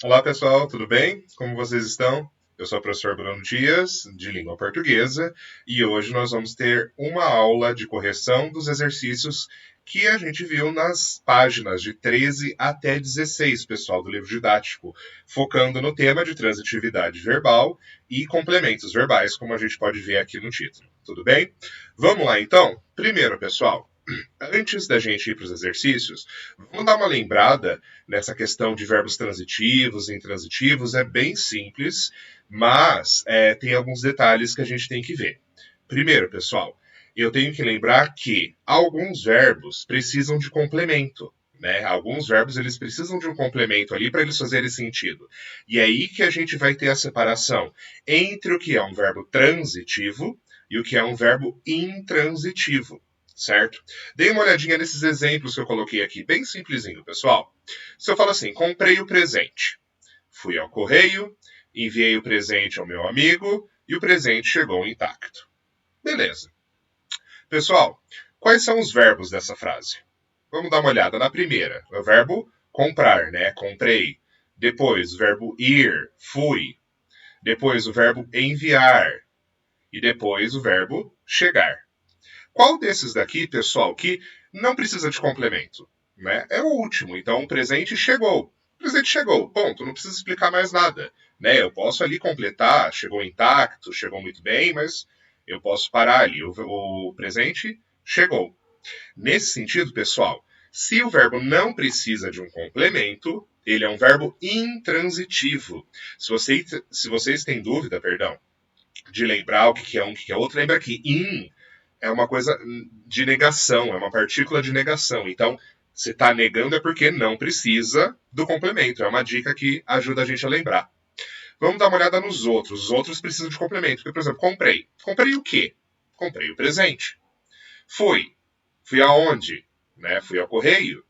Olá pessoal, tudo bem? Como vocês estão? Eu sou o professor Bruno Dias, de língua portuguesa, e hoje nós vamos ter uma aula de correção dos exercícios que a gente viu nas páginas de 13 até 16, pessoal, do livro didático, focando no tema de transitividade verbal e complementos verbais, como a gente pode ver aqui no título. Tudo bem? Vamos lá então? Primeiro, pessoal, antes da gente ir para os exercícios, vamos dar uma lembrada nessa questão de verbos transitivos e intransitivos. É bem simples, mas tem alguns detalhes que a gente tem que ver. Primeiro, pessoal, eu tenho que lembrar que alguns verbos precisam de complemento. Né? Alguns verbos eles precisam de um complemento ali para eles fazerem sentido. E é aí que a gente vai ter a separação entre o que é um verbo transitivo e o que é um verbo intransitivo, certo? Dê uma olhadinha nesses exemplos que eu coloquei aqui, bem simplesinho, pessoal. Se eu falo assim, comprei o presente, fui ao correio, enviei o presente ao meu amigo e o presente chegou intacto. Beleza. Pessoal, quais são os verbos dessa frase? Vamos dar uma olhada na primeira. O verbo comprar, né? Comprei. Depois, o verbo ir, fui. Depois, o verbo enviar. E depois, o verbo chegar. Qual desses daqui, pessoal, que não precisa de complemento? Né? É o último. Então, o presente chegou. O presente chegou. Ponto. Não precisa explicar mais nada. Né? Eu posso ali completar. Chegou intacto, chegou muito bem, mas eu posso parar ali. O presente chegou. Nesse sentido, pessoal, se o verbo não precisa de um complemento, ele é um verbo intransitivo. Se vocês têm dúvida, perdão, de lembrar o que é um, o que é outro, lembra que in é uma coisa de negação, é uma partícula de negação. Então, se está negando é porque não precisa do complemento. É uma dica que ajuda a gente a lembrar. Vamos dar uma olhada nos outros. Os outros precisam de complemento. Porque, por exemplo, comprei. Comprei o quê? Comprei o presente. Fui. Fui aonde? Né? Fui ao correio.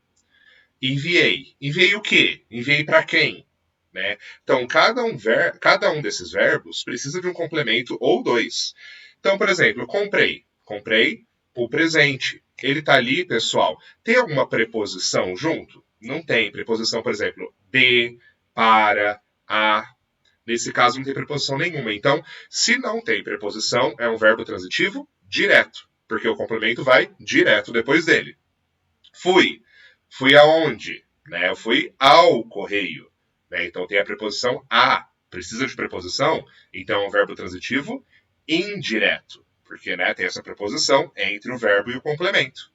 Enviei. Enviei o quê? Enviei para quem? Né? Então, cada um desses verbos precisa de um complemento ou dois. Então, por exemplo, comprei. Comprei o presente. Ele está ali, pessoal. Tem alguma preposição junto? Não tem. Preposição, por exemplo, de, para, a. Nesse caso, não tem preposição nenhuma. Então, se não tem preposição, é um verbo transitivo direto, porque o complemento vai direto depois dele. Fui. Fui aonde? Né? Eu fui ao correio. Né? Então tem a preposição a. Precisa de preposição? Então é um verbo transitivo indireto. Porque né, tem essa preposição entre o verbo e o complemento.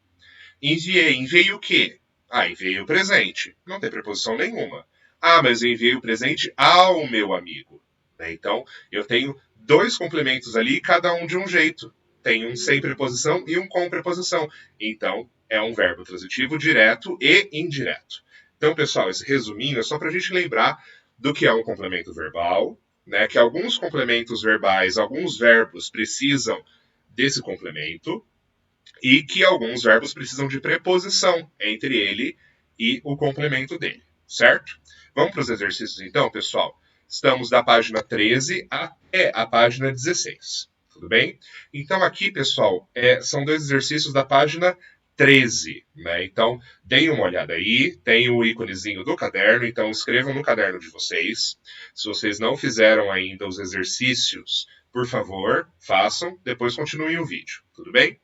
Enviei. Enviei o quê? Ah, enviei o presente. Não tem preposição nenhuma. Ah, mas eu enviei o presente ao meu amigo. Né? Então, eu tenho dois complementos ali, cada um de um jeito. Tem um sem preposição e um com preposição. Então, é um verbo transitivo direto e indireto. Então, pessoal, esse resuminho é só para a gente lembrar do que é um complemento verbal, né? Que alguns complementos verbais, alguns verbos precisam desse complemento, e que alguns verbos precisam de preposição entre ele e o complemento dele, certo? Vamos para os exercícios então, pessoal? Estamos da página 13 até a página 16. Tudo bem? Então, aqui, pessoal, são dois exercícios da página 13. Né? Então, deem uma olhada aí, tem o íconezinho do caderno, então escrevam no caderno de vocês. Se vocês não fizeram ainda os exercícios, por favor, façam, depois continuem o vídeo. Tudo bem?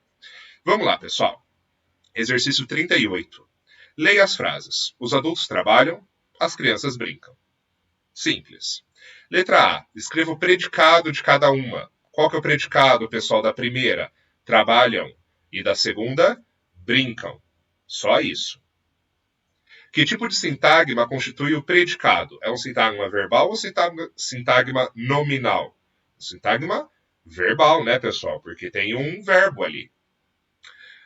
Vamos lá, pessoal. Exercício 38. Leia as frases. Os adultos trabalham, as crianças brincam. Simples. Letra A. Escreva o predicado de cada uma. Qual que é o predicado, pessoal, da primeira? Trabalham. E da segunda? Brincam. Só isso. Que tipo de sintagma constitui o predicado? É um sintagma verbal ou sintagma nominal? Sintagma verbal, né, pessoal? Porque tem um verbo ali.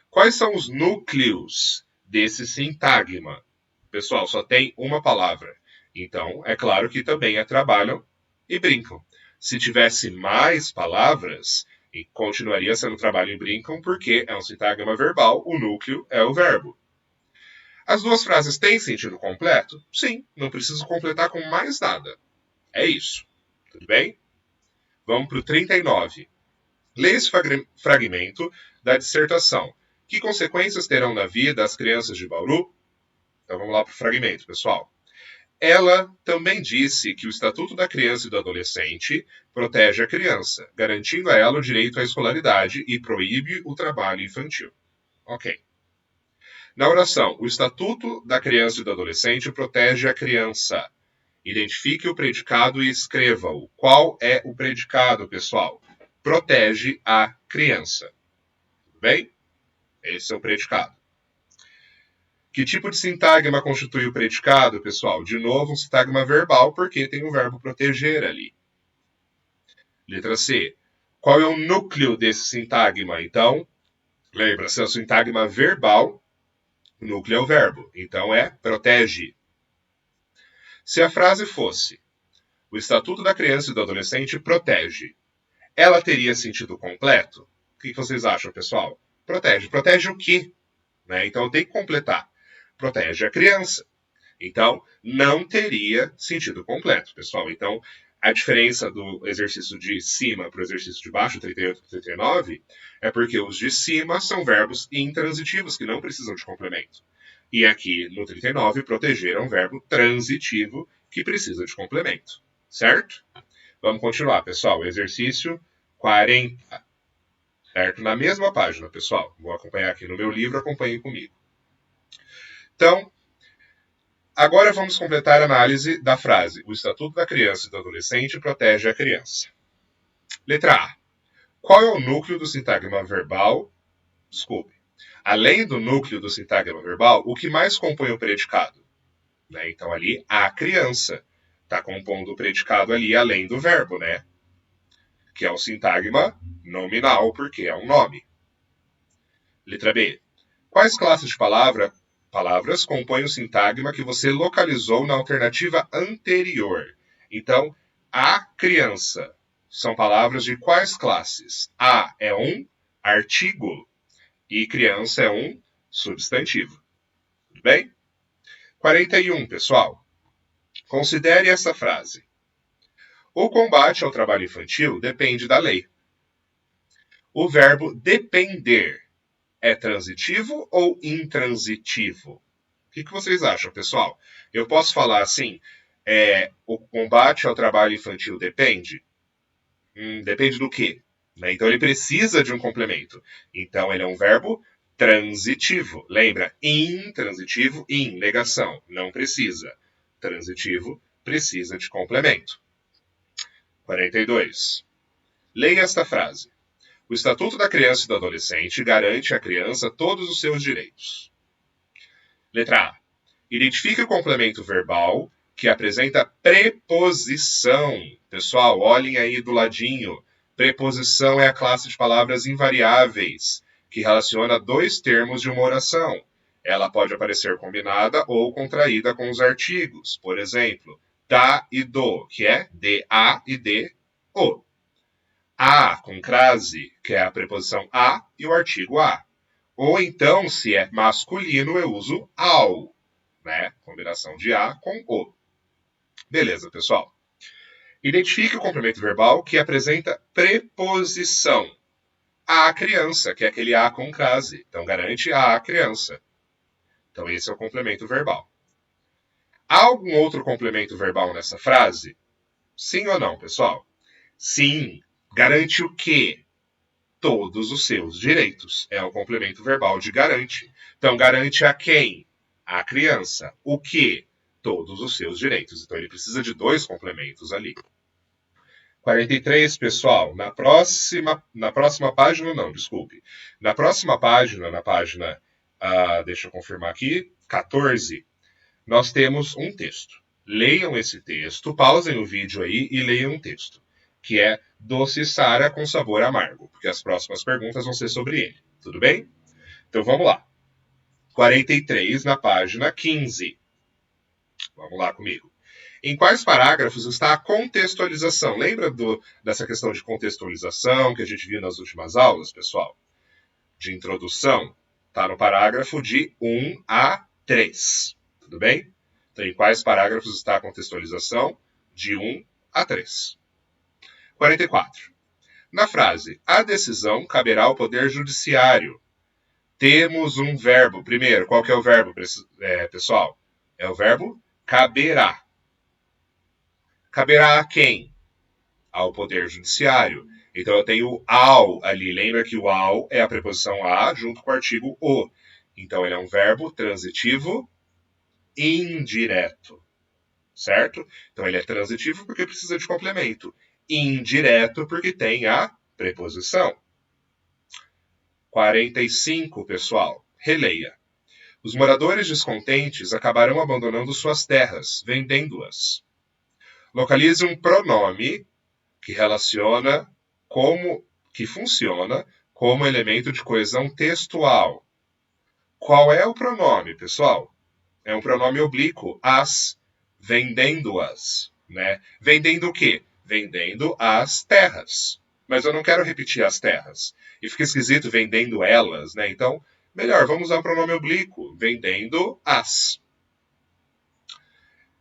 Quais são os núcleos desse sintagma? Pessoal, só tem uma palavra. Então, é claro que também é trabalham e brincam. Se tivesse mais palavras, continuaria sendo trabalham e brincam, porque é um sintagma verbal, o núcleo é o verbo. As duas frases têm sentido completo? Sim, não preciso completar com mais nada. É isso. Tudo bem? Vamos para o 39. Leia esse fragmento da dissertação. Que consequências terão na vida as crianças de Bauru? Então vamos lá para o fragmento, pessoal. Ela também disse que o Estatuto da Criança e do Adolescente protege a criança, garantindo a ela o direito à escolaridade e proíbe o trabalho infantil. Ok. Na oração, o Estatuto da Criança e do Adolescente protege a criança. Identifique o predicado e escreva-o. Qual é o predicado, pessoal? Protege a criança. Tudo bem? Esse é o predicado. Que tipo de sintagma constitui o predicado, pessoal? De novo, um sintagma verbal, porque tem o verbo proteger ali. Letra C. Qual é o núcleo desse sintagma? Então, lembra-se, é o sintagma verbal, o núcleo é o verbo. Então, é protege. Se a frase fosse: o Estatuto da Criança e do Adolescente protege, ela teria sentido completo? O que vocês acham, pessoal? Protege. Protege o quê? Né? Então, eu tenho que completar. Protege a criança. Então, não teria sentido completo, pessoal. Então, a diferença do exercício de cima para o exercício de baixo, 38 e 39, é porque os de cima são verbos intransitivos, que não precisam de complemento. E aqui, no 39, proteger é um verbo transitivo, que precisa de complemento. Certo? Vamos continuar, pessoal. Exercício 40. Certo? Na mesma página, pessoal. Vou acompanhar aqui no meu livro, acompanhem comigo. Então, agora vamos completar a análise da frase: o Estatuto da Criança e do Adolescente protege a criança. Letra A. Qual é o núcleo do sintagma verbal? Desculpe. Além do núcleo do sintagma verbal, o que mais compõe o predicado? Né? Então, ali, a criança está compondo o predicado ali, além do verbo, né? Que é o sintagma nominal, porque é um nome. Letra B. Quais classes de palavras compõem o sintagma que você localizou na alternativa anterior? Então, a criança são palavras de quais classes? A é um artigo e criança é um substantivo. Tudo bem? 41, pessoal. Considere essa frase. O combate ao trabalho infantil depende da lei. O verbo depender é transitivo ou intransitivo? O que vocês acham, pessoal? Eu posso falar assim, o combate ao trabalho infantil depende? Depende do quê? Né? Então ele precisa de um complemento. Então ele é um verbo transitivo. Lembra? Intransitivo, negação. Não precisa. Transitivo, precisa de complemento. 42. Leia esta frase. O Estatuto da Criança e do Adolescente garante à criança todos os seus direitos. Letra A. Identifique o complemento verbal que apresenta preposição. Pessoal, olhem aí do ladinho. Preposição é a classe de palavras invariáveis, que relaciona dois termos de uma oração. Ela pode aparecer combinada ou contraída com os artigos. Por exemplo, da e do, que é de-a e de-o. A com crase, que é a preposição a e o artigo a. Ou então, se é masculino, eu uso ao, né? Combinação de a com o. Beleza, pessoal. Identifique o complemento verbal que apresenta preposição. A criança, que é aquele a com crase. Então, garante a criança. Então, esse é o complemento verbal. Há algum outro complemento verbal nessa frase? Sim ou não, pessoal? Sim. Garante o quê? Todos os seus direitos. É o complemento verbal de garante. Então, garante a quem? A criança. O quê? Todos os seus direitos. Então, ele precisa de dois complementos ali. 43, pessoal. Na próxima página, não, desculpe. Na próxima página, na página, deixa eu confirmar aqui, 14, nós temos um texto. Leiam esse texto, pausem o vídeo aí e leiam o texto, que é doce Sara com sabor amargo, porque as próximas perguntas vão ser sobre ele. Tudo bem? Então vamos lá. 43 na página 15. Vamos lá comigo. Em quais parágrafos está a contextualização? Lembra dessa questão de contextualização que a gente viu nas últimas aulas, pessoal? De introdução. Está no parágrafo de 1 a 3. Tudo bem? Então, em quais parágrafos está a contextualização? De 1 a 3. 44. Na frase, a decisão caberá ao Poder Judiciário. Temos um verbo. Primeiro, qual que é o verbo, pessoal? É o verbo caberá. caberá a quem? Ao Poder Judiciário. Então eu tenho ao ali. Lembra que o ao é a preposição a junto com o artigo o. Então ele é um verbo transitivo indireto. Certo? Então ele é transitivo porque precisa de complemento. Indireto porque tem a preposição. 45, pessoal. Releia. Os moradores descontentes acabarão abandonando suas terras, vendendo-as. Localize um pronome que relaciona que funciona como elemento de coesão textual. Qual é o pronome, pessoal? É um pronome oblíquo, as, vendendo-as, né? Vendendo o quê? Vendendo as terras. Mas eu não quero repetir as terras. E fica esquisito vendendo elas, né? Então, melhor, vamos usar o pronome oblíquo, vendendo as.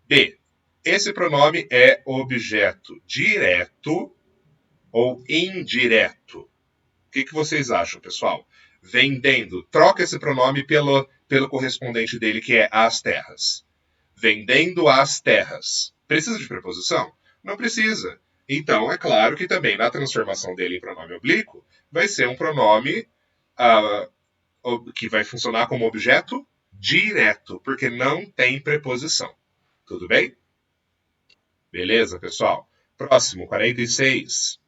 B. Esse pronome é objeto direto ou indireto? O que vocês acham, pessoal? Vendendo. Troca esse pronome pelo correspondente dele, que é as terras. Vendendo as terras. Precisa de preposição? Não precisa. Então, é claro que também na transformação dele em pronome oblíquo, vai ser um pronome que vai funcionar como objeto direto, porque não tem preposição. Tudo bem? Beleza, pessoal? Próximo, 46.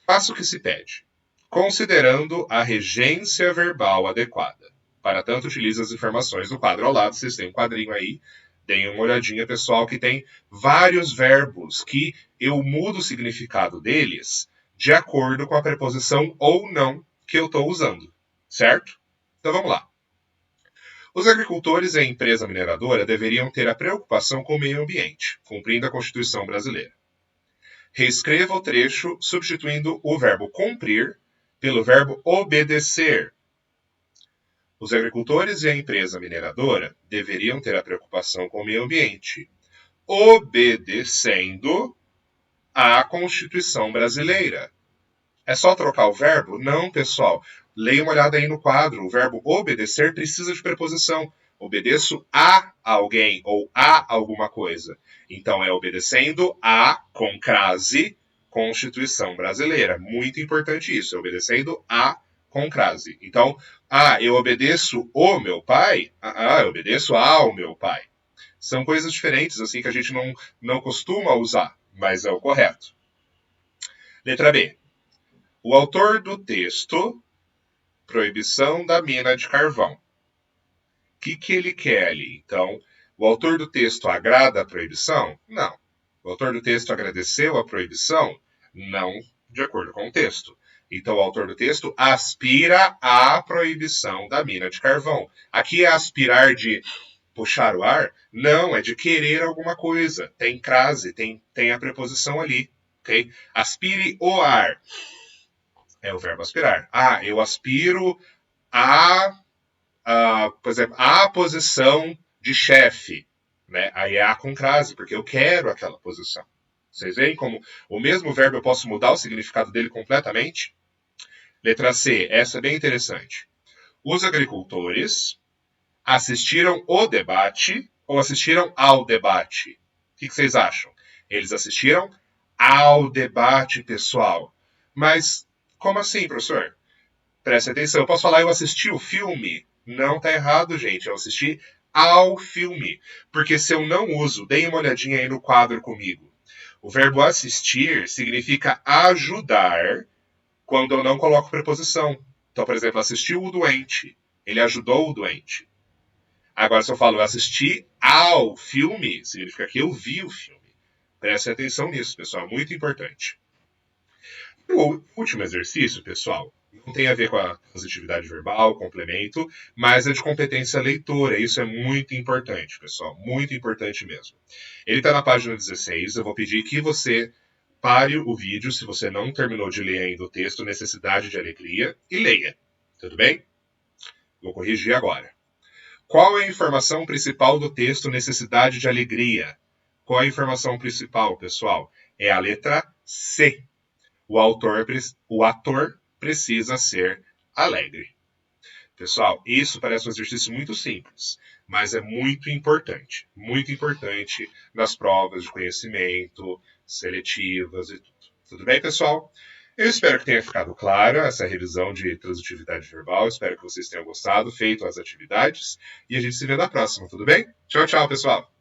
Faça o que se pede, considerando a regência verbal adequada. Para tanto, utilize as informações do quadro ao lado. Vocês têm um quadrinho aí. Deem uma olhadinha, pessoal, que tem vários verbos que eu mudo o significado deles de acordo com a preposição ou não que eu estou usando. Certo? Então vamos lá. Os agricultores e a empresa mineradora deveriam ter a preocupação com o meio ambiente, cumprindo a Constituição brasileira. Reescreva o trecho substituindo o verbo cumprir pelo verbo obedecer. Os agricultores e a empresa mineradora deveriam ter a preocupação com o meio ambiente, obedecendo à Constituição brasileira. É só trocar o verbo? Não, pessoal. Leia uma olhada aí no quadro. O verbo obedecer precisa de preposição. Obedeço a alguém ou a alguma coisa. Então é obedecendo a, com crase, Constituição brasileira. Muito importante isso. É obedecendo a, com crase. Então, eu obedeço o meu pai? Eu obedeço ao meu pai. São coisas diferentes, assim, que a gente não costuma usar, mas é o correto. Letra B. O autor do texto, proibição da mina de carvão. O que ele quer ali? Então, o autor do texto agrada a proibição? Não. O autor do texto agradeceu a proibição? Não, de acordo com o texto. Então, o autor do texto aspira à proibição da mina de carvão. Aqui é aspirar de puxar o ar? Não, é de querer alguma coisa. Tem crase, tem a preposição ali. Okay? Aspire o ar. É o verbo aspirar. Eu aspiro por exemplo, a posição de chefe. Né? Aí é a com crase, porque eu quero aquela posição. Vocês veem como o mesmo verbo eu posso mudar o significado dele completamente? Letra C, essa é bem interessante. Os agricultores assistiram o debate ou assistiram ao debate? O que vocês acham? Eles assistiram ao debate, pessoal. Mas como assim, professor? Preste atenção, eu posso falar eu assisti o filme? Não, tá errado, gente. Eu assisti ao filme. Porque se eu não uso, deem uma olhadinha aí no quadro comigo. O verbo assistir significa ajudar quando eu não coloco preposição. Então, por exemplo, assistiu o doente. Ele ajudou o doente. Agora, se eu falo eu assisti ao filme, significa que eu vi o filme. Preste atenção nisso, pessoal. Muito importante. O último exercício, pessoal, não tem a ver com a transitividade verbal, complemento, mas é de competência leitora. Isso é muito importante, pessoal. Muito importante mesmo. Ele está na página 16. Eu vou pedir que você pare o vídeo, se você não terminou de ler ainda o texto, Necessidade de Alegria, e leia. Tudo bem? Vou corrigir agora. Qual é a informação principal do texto Necessidade de Alegria? Qual é a informação principal, pessoal? É a letra C. O ator precisa ser alegre. Pessoal, isso parece um exercício muito simples, mas é muito importante nas provas de conhecimento, seletivas e tudo. Tudo bem, pessoal? Eu espero que tenha ficado clara essa revisão de transitividade verbal. Espero que vocês tenham gostado, feito as atividades. E a gente se vê na próxima, tudo bem? Tchau, tchau, pessoal!